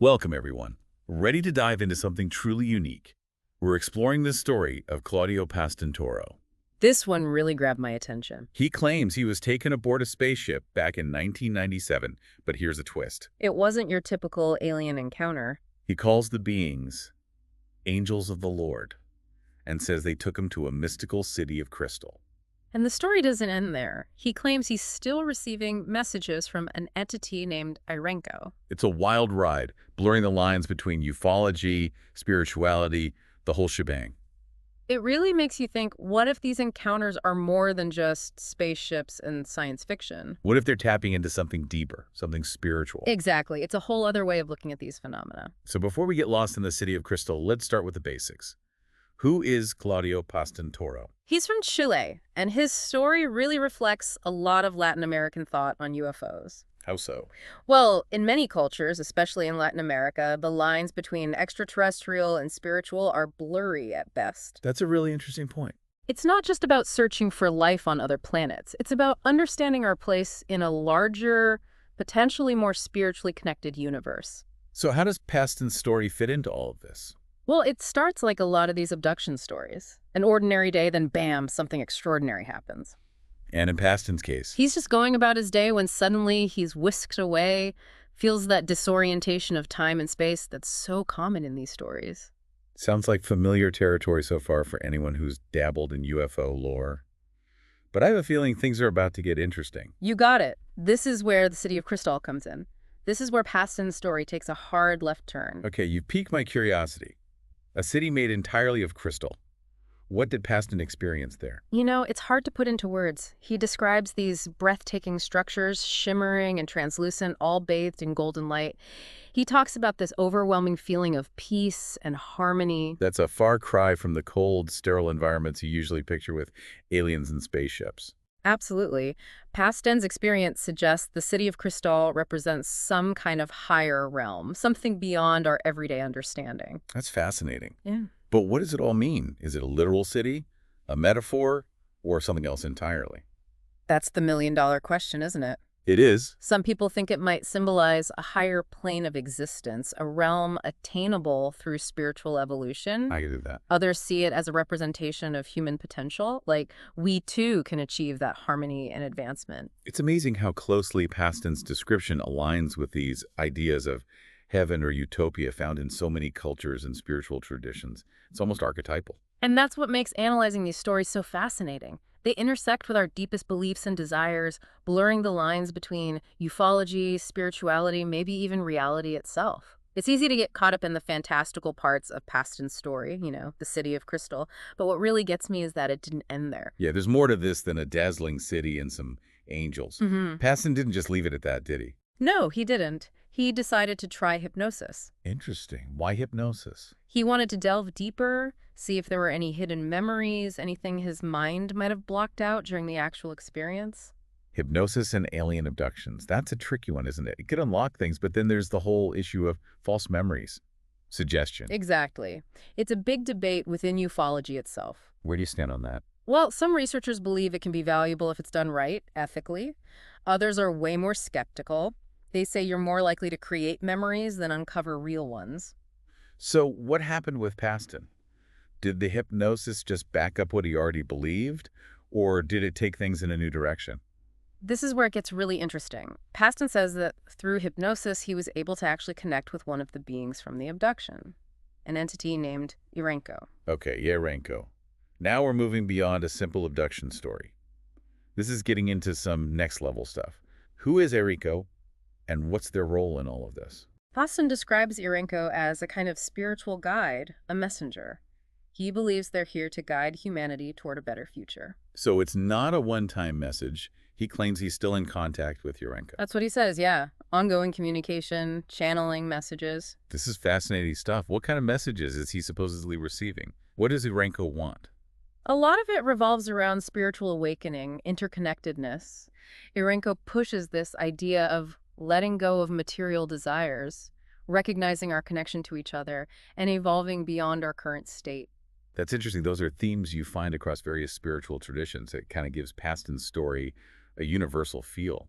Welcome, everyone. Ready to dive into something truly unique? We're exploring the story of Claudio Pasten. This one really grabbed my attention. He claims he was taken aboard a spaceship back in 1997, but here's a twist. It wasn't your typical alien encounter. He calls the beings angels of the Lord and says they took him to a mystical city of crystal. And the story doesn't end there. He claims he's still receiving messages from an entity named Irenko. It's a wild ride, blurring the lines between ufology, spirituality, the whole shebang. It really makes you think, what if these encounters are more than just spaceships and science fiction? What if they're tapping into something deeper, something spiritual? Exactly. It's a whole other way of looking at these phenomena. So before we get lost in the city of crystal, let's start with the basics. Who is Claudio Pasten? He's from Chile, and his story really reflects a lot of Latin American thought on UFOs. How so? Well, in many cultures, especially in Latin America, the lines between extraterrestrial and spiritual are blurry at best. That's a really interesting point. It's not just about searching for life on other planets. It's about understanding our place in a larger, potentially more spiritually connected universe. So how does Pasten's story fit into all of this? Well, it starts like a lot of these abduction stories. An ordinary day, then bam, something extraordinary happens. And in Pasten's case? He's just going about his day when suddenly he's whisked away, feels that disorientation of time and space that's so common in these stories. Sounds like familiar territory so far for anyone who's dabbled in UFO lore. But I have a feeling things are about to get interesting. You got it. This is where the City of Crystal comes in. This is where Pastan's story takes a hard left turn. Okay, you've piqued my curiosity. A city made entirely of crystal. What did Pasten experience there? You know, it's hard to put into words. He describes these breathtaking structures, shimmering and translucent, all bathed in golden light. He talks about this overwhelming feeling of peace and harmony. That's a far cry from the cold, sterile environments you usually picture with aliens and spaceships. Absolutely. Pastan's experience suggests the City of Crystal represents some kind of higher realm, something beyond our everyday understanding. That's fascinating. Yeah. But what does it all mean? Is it a literal city, a metaphor, or something else entirely? That's the million-dollar question, isn't it? It is. Some people think it might symbolize a higher plane of existence, a realm attainable through spiritual evolution. I can do that. Others see it as a representation of human potential, like we too can achieve that harmony and advancement. It's amazing how closely Pasten's description aligns with these ideas of heaven or utopia found in so many cultures and spiritual traditions. It's almost archetypal. And that's what makes analyzing these stories so fascinating. They intersect with our deepest beliefs and desires, blurring the lines between ufology, spirituality, maybe even reality itself. It's easy to get caught up in the fantastical parts of Pastan's story, the City of Crystal, but what really gets me is that it didn't end there. Yeah, there's more to this than a dazzling city and some angels. Pasten didn't just leave it at that, did he? No, he didn't. He decided to try hypnosis. Interesting. Why hypnosis? He wanted to delve deeper, see if there were any hidden memories, anything his mind might have blocked out during the actual experience. Hypnosis and alien abductions. That's a tricky one, isn't it? It could unlock things, but then there's the whole issue of false memories. Suggestion. Exactly. It's a big debate within ufology itself. Where do you stand on that? Well, some researchers believe it can be valuable if it's done right, ethically. Others are way more skeptical. They say you're more likely to create memories than uncover real ones. So what happened with Pasten? Did the hypnosis just back up what he already believed, or did it take things in a new direction? This is where it gets really interesting. Pastan says that through hypnosis, he was able to actually connect with one of the beings from the abduction, an entity named Irenko. Okay, yeah, Irenko. Now we're moving beyond a simple abduction story. This is getting into some next-level stuff. Who is Irenko, and what's their role in all of this? Pastan describes Irenko as a kind of spiritual guide, a messenger. He believes they're here to guide humanity toward a better future. So it's not a one-time message. He claims he's still in contact with Irenko. That's what he says, yeah. Ongoing communication, channeling messages. This is fascinating stuff. What kind of messages is he supposedly receiving? What does Irenko want? A lot of it revolves around spiritual awakening, interconnectedness. Irenko pushes this idea of letting go of material desires, recognizing our connection to each other, and evolving beyond our current state. That's interesting. Those are themes you find across various spiritual traditions. It kind of gives Pasten's story a universal feel.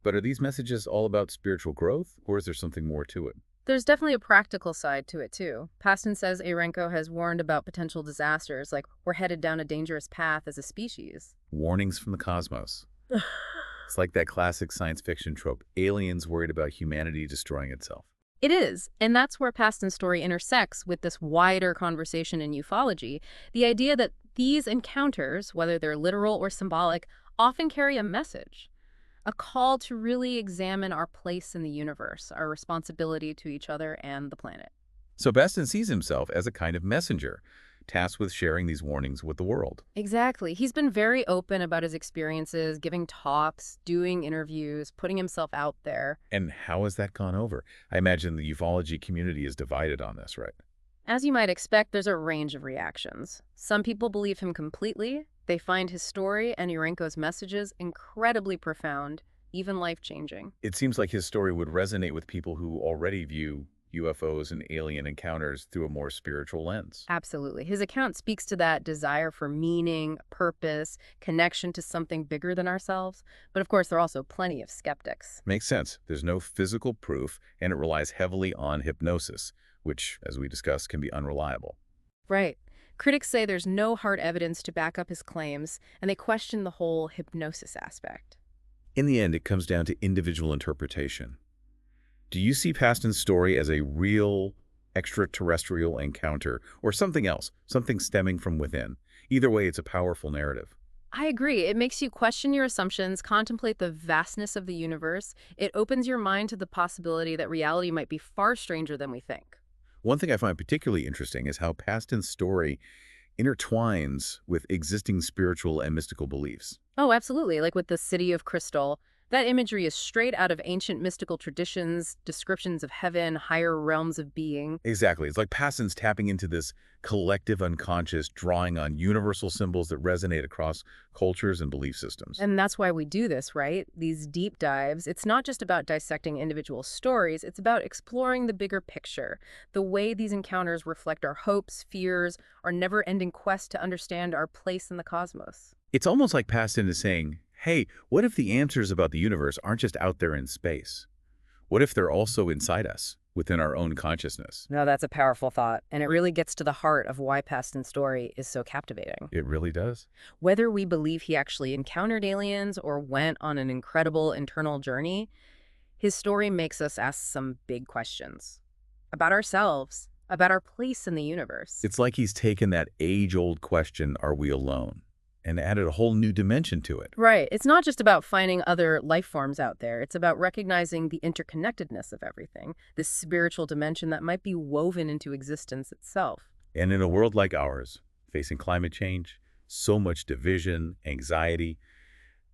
But are these messages all about spiritual growth, or is there something more to it? There's definitely a practical side to it, too. Pastan says Irenko has warned about potential disasters, like we're headed down a dangerous path as a species. Warnings from the cosmos. It's like that classic science fiction trope, aliens worried about humanity destroying itself. It is, and that's where Pastan's story intersects with this wider conversation in ufology, the idea that these encounters, whether they're literal or symbolic, often carry a message, a call to really examine our place in the universe, our responsibility to each other and the planet. So Pastan sees himself as a kind of messenger, tasked with sharing these warnings with the world. Exactly. He's been very open about his experiences, giving talks, doing interviews, putting himself out there. And how has that gone over? I imagine the ufology community is divided on this, right? As you might expect, there's a range of reactions. Some people believe him completely. They find his story and Urenko's messages incredibly profound, even life-changing. It seems like his story would resonate with people who already view UFOs and alien encounters through a more spiritual lens. Absolutely. His account speaks to that desire for meaning, purpose, connection to something bigger than ourselves. But of course, there are also plenty of skeptics. Makes sense. There's no physical proof, and it relies heavily on hypnosis, which, as we discussed, can be unreliable. Right. Critics say there's no hard evidence to back up his claims, and they question the whole hypnosis aspect. In the end, it comes down to individual interpretation. Do you see Pastan's story as a real extraterrestrial encounter or something else, something stemming from within? Either way, it's a powerful narrative. I agree. It makes you question your assumptions, contemplate the vastness of the universe. It opens your mind to the possibility that reality might be far stranger than we think. One thing I find particularly interesting is how Pastan's story intertwines with existing spiritual and mystical beliefs. Oh, absolutely. Like with the City of Crystal, that imagery is straight out of ancient mystical traditions, descriptions of heaven, higher realms of being. Exactly. It's like Pastan's tapping into this collective unconscious, drawing on universal symbols that resonate across cultures and belief systems. And that's why we do this, right? These deep dives. It's not just about dissecting individual stories, it's about exploring the bigger picture, the way these encounters reflect our hopes, fears, our never-ending quest to understand our place in the cosmos. It's almost like Pastan is saying, hey, what if the answers about the universe aren't just out there in space? What if they're also inside us, within our own consciousness? No, that's a powerful thought, and it really gets to the heart of why Pastan's story is so captivating. It really does. Whether we believe he actually encountered aliens or went on an incredible internal journey, his story makes us ask some big questions about ourselves, about our place in the universe. It's like he's taken that age-old question, are we alone, and added a whole new dimension to it. Right. It's not just about finding other life forms out there. It's about recognizing the interconnectedness of everything, this spiritual dimension that might be woven into existence itself. And in a world like ours, facing climate change, so much division, anxiety,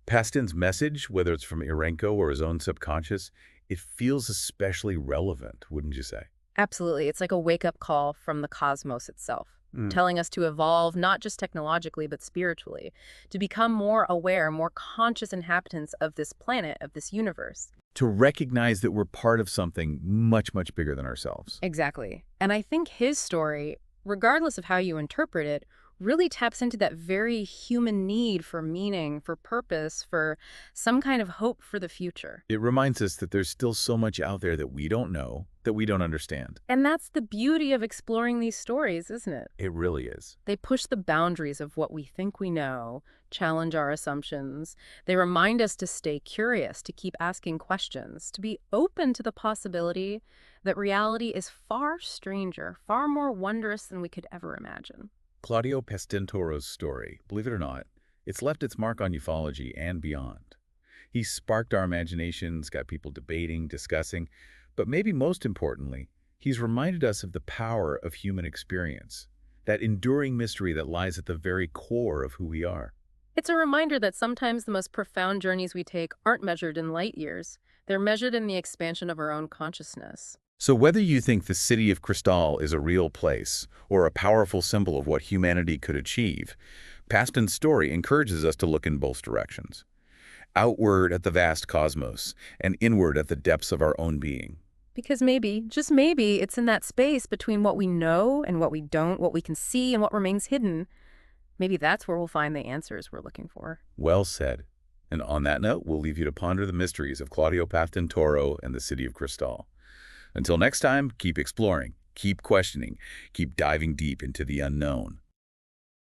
Pastan's message, whether it's from Irenko or his own subconscious, it feels especially relevant, wouldn't you say? Absolutely. It's like a wake-up call from the cosmos itself, telling us to evolve not just technologically, but spiritually, to become more aware, more conscious inhabitants of this planet, of this universe. To recognize that we're part of something much, much bigger than ourselves. Exactly. And I think his story, regardless of how you interpret it, really taps into that very human need for meaning, for purpose, for some kind of hope for the future. It reminds us that there's still so much out there that we don't know, that we don't understand. And that's the beauty of exploring these stories, isn't it? It really is. They push the boundaries of what we think we know, challenge our assumptions. They remind us to stay curious, to keep asking questions, to be open to the possibility that reality is far stranger, far more wondrous than we could ever imagine. Claudio Pastentoro's story, believe it or not, it's left its mark on ufology and beyond. He sparked our imaginations, got people debating, discussing, but maybe most importantly, he's reminded us of the power of human experience, that enduring mystery that lies at the very core of who we are. It's a reminder that sometimes the most profound journeys we take aren't measured in light years. They're measured in the expansion of our own consciousness. So whether you think the City of Crystal is a real place or a powerful symbol of what humanity could achieve, Pastan's story encourages us to look in both directions. Outward at the vast cosmos and inward at the depths of our own being. Because maybe, just maybe, it's in that space between what we know and what we don't, what we can see and what remains hidden. Maybe that's where we'll find the answers we're looking for. Well said. And on that note, we'll leave you to ponder the mysteries of Claudio Pastentoro and the City of Crystal. Until next time, keep exploring, keep questioning, keep diving deep into the unknown.